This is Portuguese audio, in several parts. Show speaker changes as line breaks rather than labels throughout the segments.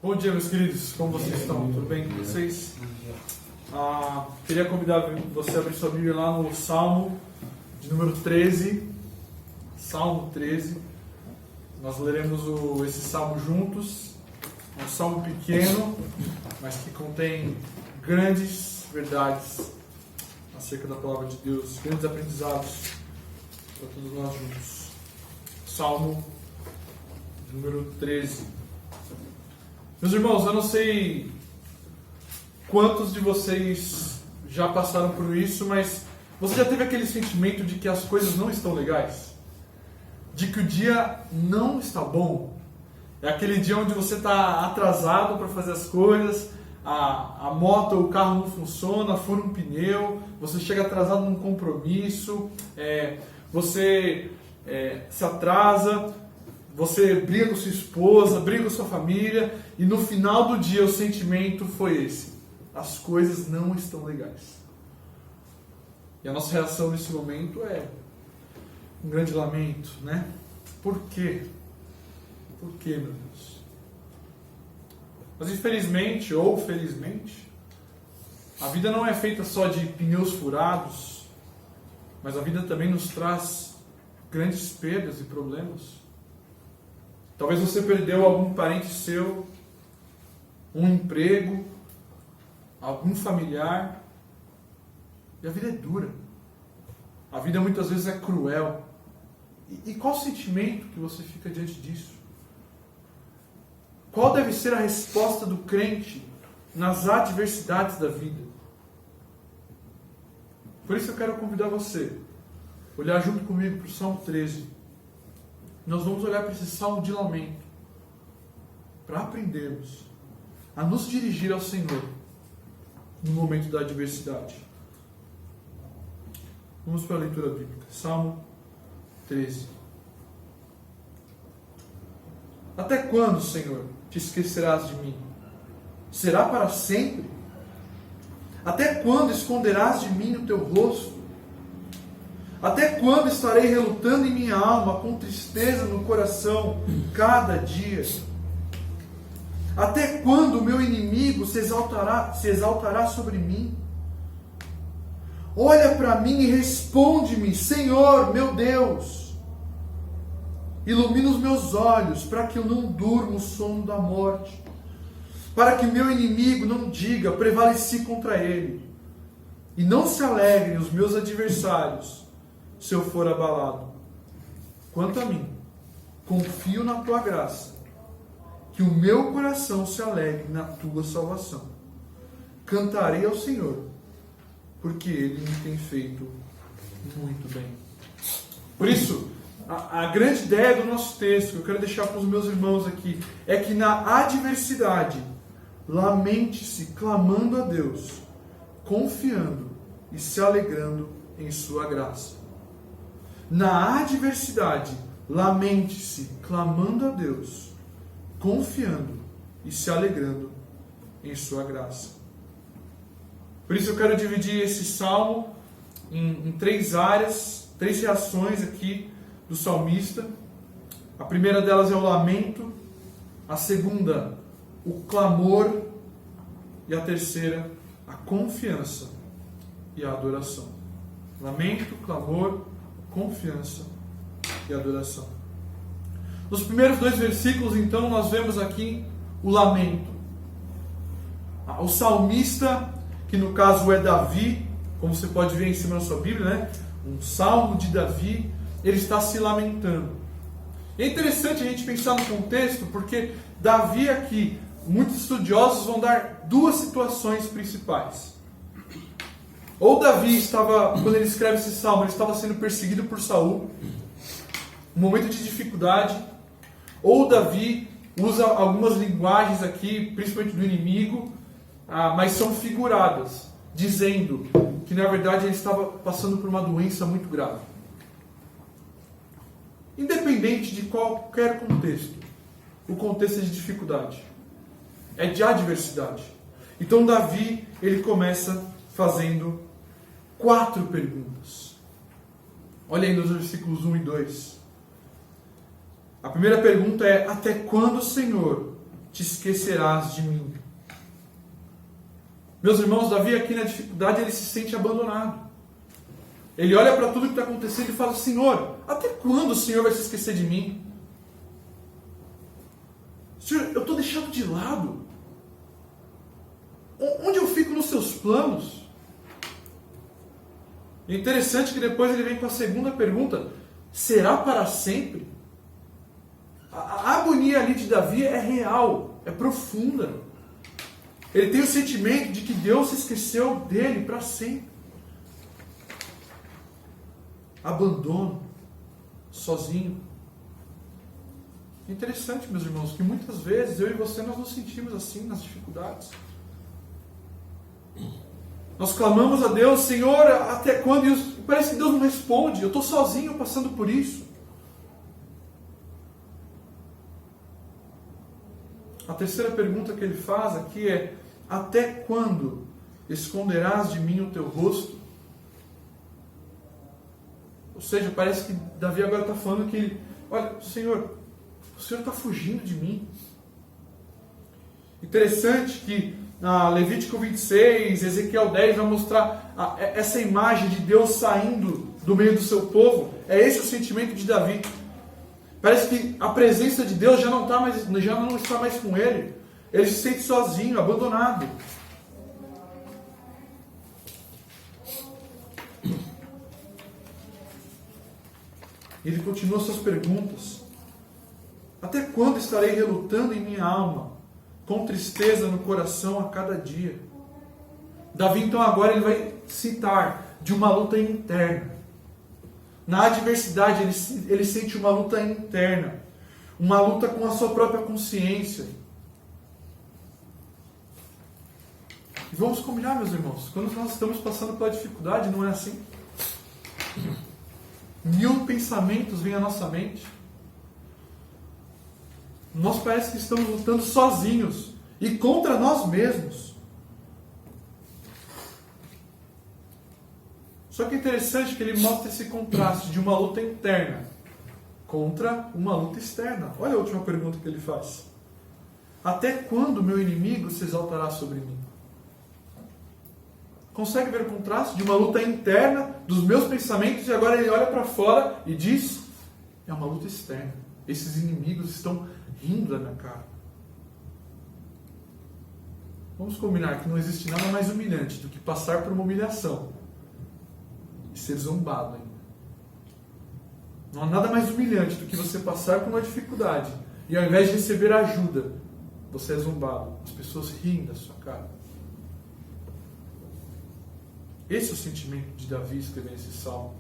Bom dia, meus queridos. Como vocês estão? Tudo bem com vocês? Queria convidar você a abrir sua Bíblia lá no Salmo de número 13. Salmo 13. Nós leremos esse salmo juntos. É um salmo pequeno, mas que contém grandes verdades acerca da palavra de Deus, grandes aprendizados para todos nós juntos. Salmo número 13. Meus irmãos, eu não sei quantos de vocês já passaram por isso, mas você já teve aquele sentimento de que as coisas não estão legais? De que o dia não está bom? É aquele dia onde você está atrasado para fazer as coisas, a moto ou o carro não funciona, fura um pneu, você chega atrasado num compromisso, você se atrasa, você briga com sua esposa, briga com sua família, e no final do dia o sentimento foi esse: as coisas não estão legais. E a nossa reação nesse momento é um grande lamento, né? Por quê? Por quê, meu Deus? Mas infelizmente, ou felizmente, a vida não é feita só de pneus furados, mas a vida também nos traz grandes perdas e problemas. Talvez você perdeu algum parente seu, um emprego, algum familiar. E a vida é dura. A vida muitas vezes é cruel. E qual sentimento que você fica diante disso? Qual deve ser a resposta do crente nas adversidades da vida? Por isso eu quero convidar você a olhar junto comigo para o Salmo 13. Nós vamos olhar para esse salmo de lamento, para aprendermos a nos dirigir ao Senhor no momento da adversidade. Vamos para a leitura bíblica. Salmo 13. Até quando, Senhor, te esquecerás de mim? Será para sempre? Até quando esconderás de mim o teu rosto? Até quando estarei relutando em minha alma, com tristeza no coração, cada dia? Até quando o meu inimigo se exaltará sobre mim? Olha para mim e responde-me, Senhor, meu Deus. Ilumina os meus olhos, para que eu não durma o sono da morte, para que meu inimigo não diga, prevaleci contra ele, e não se alegrem os meus adversários, se eu for abalado. Quanto a mim, confio na tua graça, que o meu coração se alegre na tua salvação. Cantarei ao Senhor, porque Ele me tem feito muito bem. Por isso, a grande ideia do nosso texto, que eu quero deixar para os meus irmãos aqui, é que na adversidade, lamente-se clamando a Deus, confiando e se alegrando em sua graça. Na adversidade, lamente-se clamando a Deus, confiando e se alegrando em sua graça. Por isso eu quero dividir esse salmo em três áreas, três reações aqui do salmista. A primeira delas é o lamento, a segunda, o clamor, e a terceira, a confiança e a adoração. Lamento, clamor, confiança e adoração. Nos primeiros dois versículos, então, nós vemos aqui o lamento. O salmista, que no caso é Davi, como você pode ver em cima da sua Bíblia, né? Um salmo de Davi, ele está se lamentando. É interessante a gente pensar no contexto, porque Davi aqui, muitos estudiosos vão dar duas situações principais. Ou Davi estava, quando ele escreve esse salmo, ele estava sendo perseguido por Saul, um momento de dificuldade. Ou Davi usa algumas linguagens aqui, principalmente do inimigo, mas são figuradas, dizendo que na verdade ele estava passando por uma doença muito grave. Independente de qualquer contexto, o contexto é de dificuldade, é de adversidade. Então Davi, ele começa fazendo 4 perguntas. Olha aí nos versículos 1 e 2. A primeira pergunta é: até quando, Senhor, te esquecerás de mim. Meus irmãos, Davi aqui na dificuldade, ele se sente abandonado. Ele olha para tudo que está acontecendo e fala: Senhor, até quando o Senhor vai se esquecer de mim? Senhor, eu estou deixado de lado. Onde eu fico nos seus planos? É interessante que depois ele vem com a segunda pergunta: será para sempre? A agonia ali de Davi é real, é profunda. Ele tem o sentimento de que Deus se esqueceu dele para sempre. Abandono, sozinho. É interessante, meus irmãos, que muitas vezes eu e você nós nos sentimos assim nas dificuldades. Nós clamamos a Deus: Senhor, até quando? E parece que Deus não responde. Eu estou sozinho passando por isso. A terceira pergunta que ele faz aqui é: até quando esconderás de mim o teu rosto? Ou seja, parece que Davi agora está falando que olha, Senhor, o Senhor está fugindo de mim. Interessante que Levítico 26, Ezequiel 10 vai mostrar essa imagem de Deus saindo do meio do seu povo. É esse o sentimento de Davi. Parece que a presença de Deus já não está mais com ele. Ele se sente sozinho, abandonado. Ele continua suas perguntas. Até quando estarei relutando em minha alma, com tristeza no coração a cada dia? Davi, então, agora ele vai citar de uma luta interna. Na adversidade, ele sente uma luta interna. Uma luta com a sua própria consciência. E vamos combinar, meus irmãos, quando nós estamos passando pela dificuldade, não é assim? 1000 pensamentos vêm à nossa mente. Nós parece que estamos lutando sozinhos e contra nós mesmos. Só que é interessante que ele mostra esse contraste de uma luta interna contra uma luta externa. Olha a última pergunta que ele faz: até quando meu inimigo se exaltará sobre mim? Consegue ver o contraste de uma luta interna dos meus pensamentos, e agora ele olha para fora e diz: é uma luta externa. Esses inimigos estão rindo da minha cara. Vamos combinar que não existe nada mais humilhante do que passar por uma humilhação e ser zombado ainda. Não há nada mais humilhante do que você passar por uma dificuldade e ao invés de receber ajuda, você é zombado. As pessoas riem da sua cara. Esse é o sentimento de Davi escrevendo esse salmo.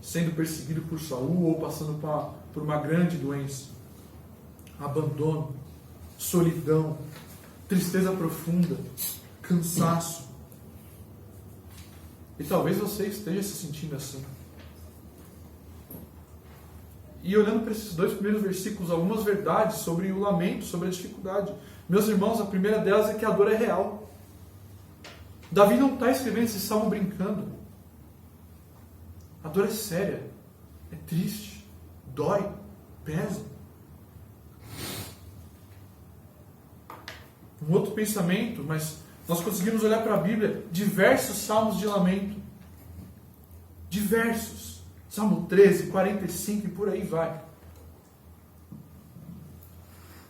Sendo perseguido por Saul ou passando por uma grande doença. Abandono, solidão, tristeza profunda, cansaço. E talvez você esteja se sentindo assim. E olhando para esses 2 primeiros versículos, algumas verdades sobre o lamento, sobre a dificuldade. Meus irmãos, a primeira delas é que a dor é real. Davi não está escrevendo esse salmo brincando. A dor é séria, é triste, dói, pesa. Um outro pensamento, mas nós conseguimos olhar para a Bíblia, diversos salmos de lamento. Diversos. Salmo 13, 45 e por aí vai.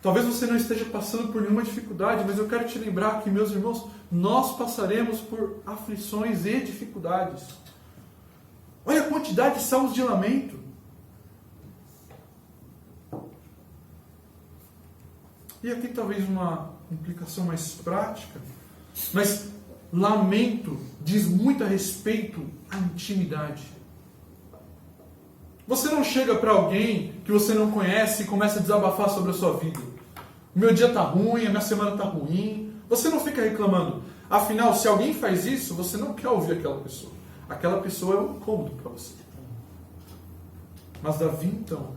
Talvez você não esteja passando por nenhuma dificuldade, mas eu quero te lembrar que, meus irmãos, nós passaremos por aflições e dificuldades. Olha a quantidade de salmos de lamento. E aqui talvez uma implicação mais prática, mas lamento diz muito a respeito à intimidade. Você não chega para alguém que você não conhece e começa a desabafar sobre a sua vida. O meu dia está ruim, a minha semana está ruim. Você não fica reclamando. Afinal, se alguém faz isso, você não quer ouvir aquela pessoa. Aquela pessoa é um incômodo para você. Mas Davi, então,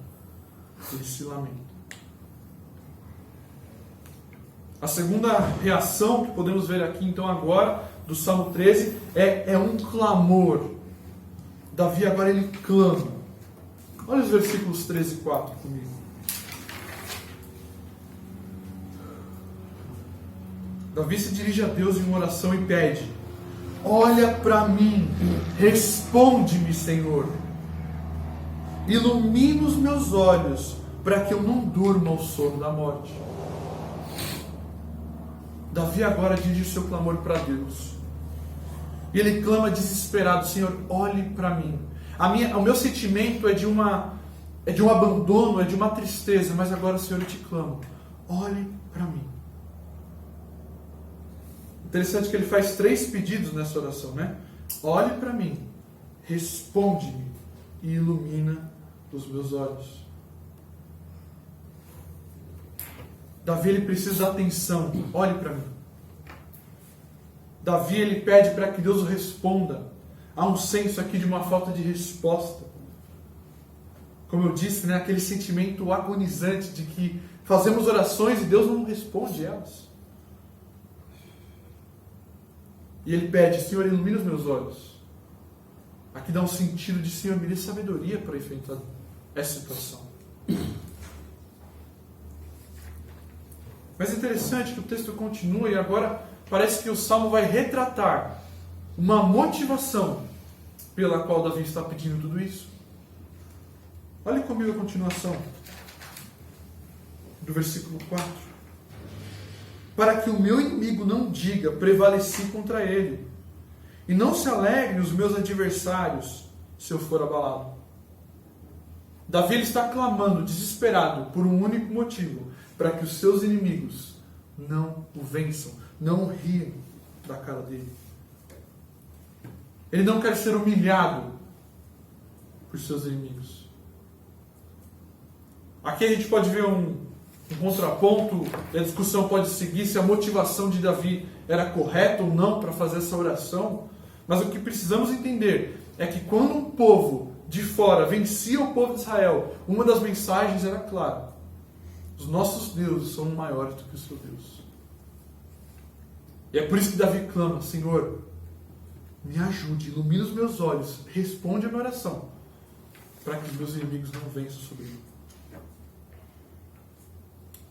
ele se lamenta. A segunda reação que podemos ver aqui, então, agora, do Salmo 13, é um clamor. Davi agora ele clama. Olha os versículos 13 e 4 comigo. Davi se dirige a Deus em uma oração e pede: olha para mim, responde-me, Senhor. Ilumina os meus olhos para que eu não durma ao sono da morte. Davi agora dirige o seu clamor para Deus. E ele clama desesperado: Senhor, olhe para mim. O meu sentimento é de um abandono, é de uma tristeza, mas agora, Senhor, eu te clamo: olhe para mim. Interessante que ele faz 3 pedidos nessa oração, né? Olhe para mim, responde-me e ilumina os meus olhos. Davi, ele precisa da atenção. Olhe para mim. Davi, ele pede para que Deus o responda. Há um senso aqui de uma falta de resposta. Como eu disse, né, aquele sentimento agonizante de que fazemos orações e Deus não responde elas. E ele pede: Senhor, ilumina os meus olhos. Aqui dá um sentido de: Senhor, me dê sabedoria para enfrentar essa situação. Mas é interessante que o texto continua e agora parece que o Salmo vai retratar uma motivação pela qual Davi está pedindo tudo isso. Olhe comigo a continuação do versículo 4. Para que o meu inimigo não diga: prevaleci contra ele, e não se alegrem os meus adversários se eu for abalado. Davi, ele está clamando, desesperado, por um único motivo: para que os seus inimigos não o vençam, não riem da cara dele. Ele não quer ser humilhado por seus inimigos. Aqui a gente pode ver um contraponto, a discussão pode seguir se a motivação de Davi era correta ou não para fazer essa oração, mas o que precisamos entender é que quando um povo de fora vencia o povo de Israel, uma das mensagens era clara: os nossos deuses são maiores do que o seu Deus. E é por isso que Davi clama: Senhor, me ajude, ilumina os meus olhos, responde a minha oração, para que os meus inimigos não vençam sobre mim.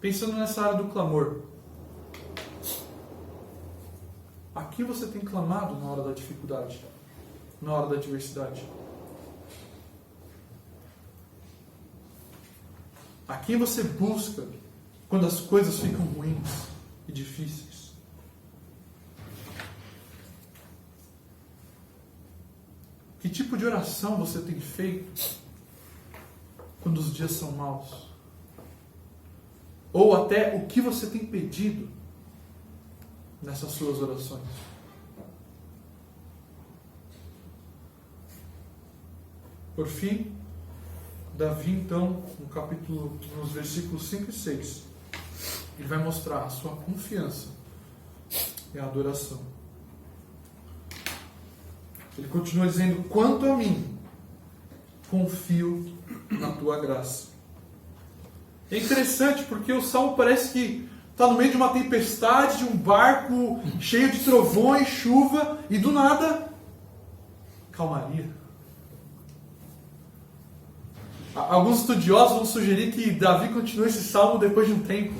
Pensando nessa área do clamor, a que você tem clamado na hora da dificuldade, na hora da adversidade? A quem você busca quando as coisas ficam ruins e difíceis? Que tipo de oração você tem feito quando os dias são maus? Ou até o que você tem pedido nessas suas orações? Por fim, Davi, então, nos versículos 5 e 6, ele vai mostrar a sua confiança e a adoração. Ele continua dizendo: quanto a mim, confio na tua graça. É interessante porque o Salmo parece que está no meio de uma tempestade, de um barco cheio de trovões, chuva, e do nada, calmaria. Alguns estudiosos vão sugerir que Davi continue esse salmo depois de um tempo.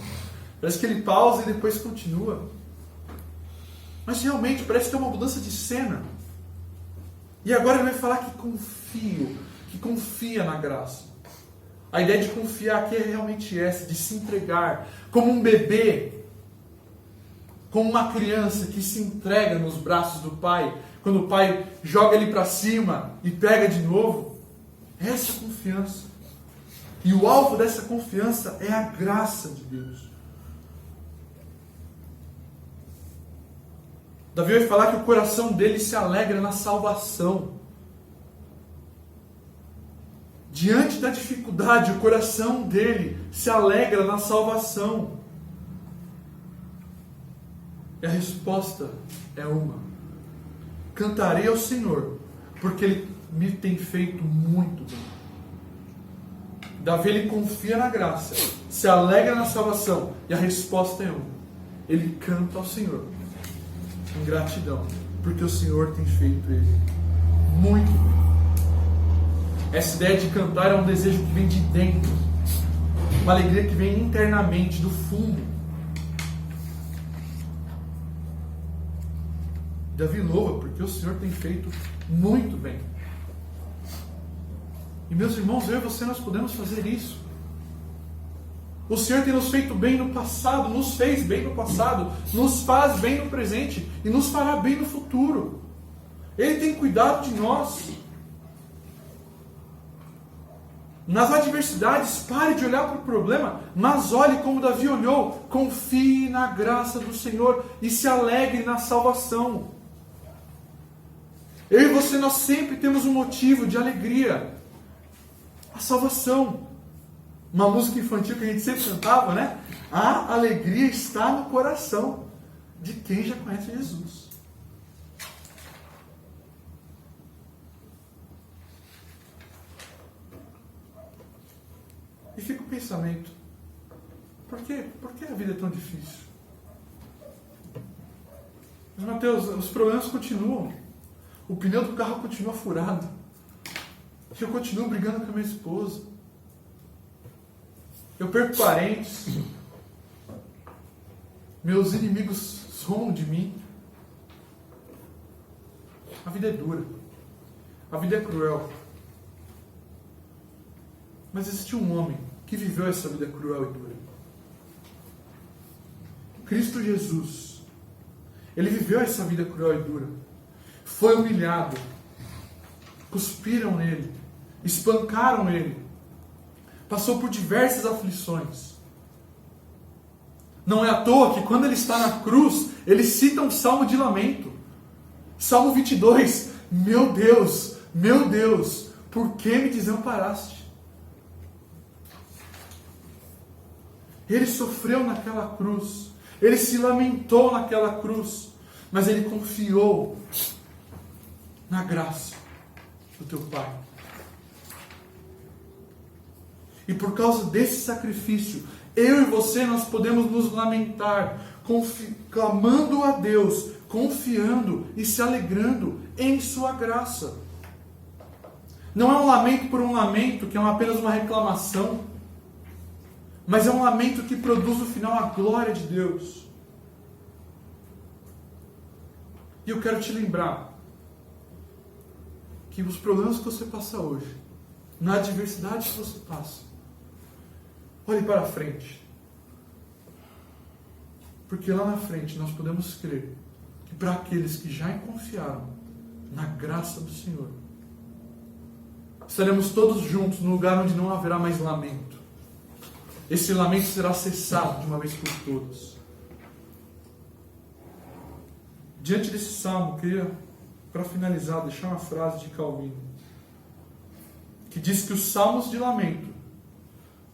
Parece que ele pausa e depois continua. Mas realmente parece que é uma mudança de cena. E agora ele vai falar que confia na graça. A ideia de confiar aqui é realmente essa, de se entregar como um bebê, como uma criança que se entrega nos braços do pai, quando o pai joga ele para cima e pega de novo. Essa é a confiança. E o alvo dessa confiança é a graça de Deus. Davi vai falar que o coração dele se alegra na salvação. Diante da dificuldade, o coração dele se alegra na salvação. E a resposta é uma: cantarei ao Senhor, porque Ele me tem feito muito bem. Davi, ele confia na graça, se alegra na salvação, e a resposta é uma: ele canta ao Senhor em gratidão, porque o Senhor tem feito ele muito bem. Essa ideia de cantar é um desejo que vem de dentro, uma alegria que vem internamente, do fundo. Davi louva porque o Senhor tem feito muito bem. E meus irmãos, eu e você, nós podemos fazer isso. O Senhor tem nos feito bem no passado, nos fez bem no passado, nos faz bem no presente e nos fará bem no futuro. Ele tem cuidado de nós. Nas adversidades, pare de olhar para o problema, mas olhe como Davi olhou. Confie na graça do Senhor e se alegre na salvação. Eu e você, nós sempre temos um motivo de alegria. A salvação. Uma música infantil que a gente sempre cantava, né? A alegria está no coração de quem já conhece Jesus. E fica o pensamento: por que a vida é tão difícil? Mas, Mateus, os problemas continuam. O pneu do carro continua furado. Eu continuo brigando com a minha esposa. Eu perco parentes. Meus inimigos zombam de mim. A vida é dura. A vida é cruel. Mas existe um homem que viveu essa vida cruel e dura. Cristo Jesus. Ele viveu essa vida cruel e dura. Foi humilhado. Cuspiram nele. Espancaram ele. Passou por diversas aflições. Não é à toa que quando ele está na cruz, ele cita um salmo de lamento. Salmo 22. Meu Deus, por que me desamparaste? Ele sofreu naquela cruz. Ele se lamentou naquela cruz. Mas ele confiou na graça do teu Pai. E por causa desse sacrifício, eu e você, nós podemos nos lamentar, clamando a Deus, confiando e se alegrando em sua graça. Não é um lamento por um lamento, que é apenas uma reclamação, mas é um lamento que produz no final a glória de Deus. E eu quero te lembrar que os problemas que você passa hoje, na adversidade que você passa, olhe para a frente. Porque lá na frente nós podemos crer que para aqueles que já confiaram na graça do Senhor, estaremos todos juntos no lugar onde não haverá mais lamento. Esse lamento será cessado de uma vez por todas. Diante desse salmo, eu queria, para finalizar, deixar uma frase de Calvino, que diz que os salmos de lamento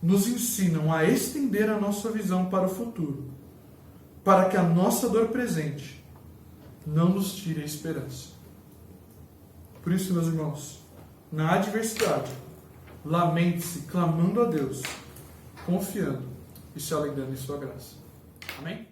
nos ensinam a estender a nossa visão para o futuro, para que a nossa dor presente não nos tire a esperança. Por isso, meus irmãos, na adversidade, lamente-se clamando a Deus, confiando e se alegrando em sua graça. Amém?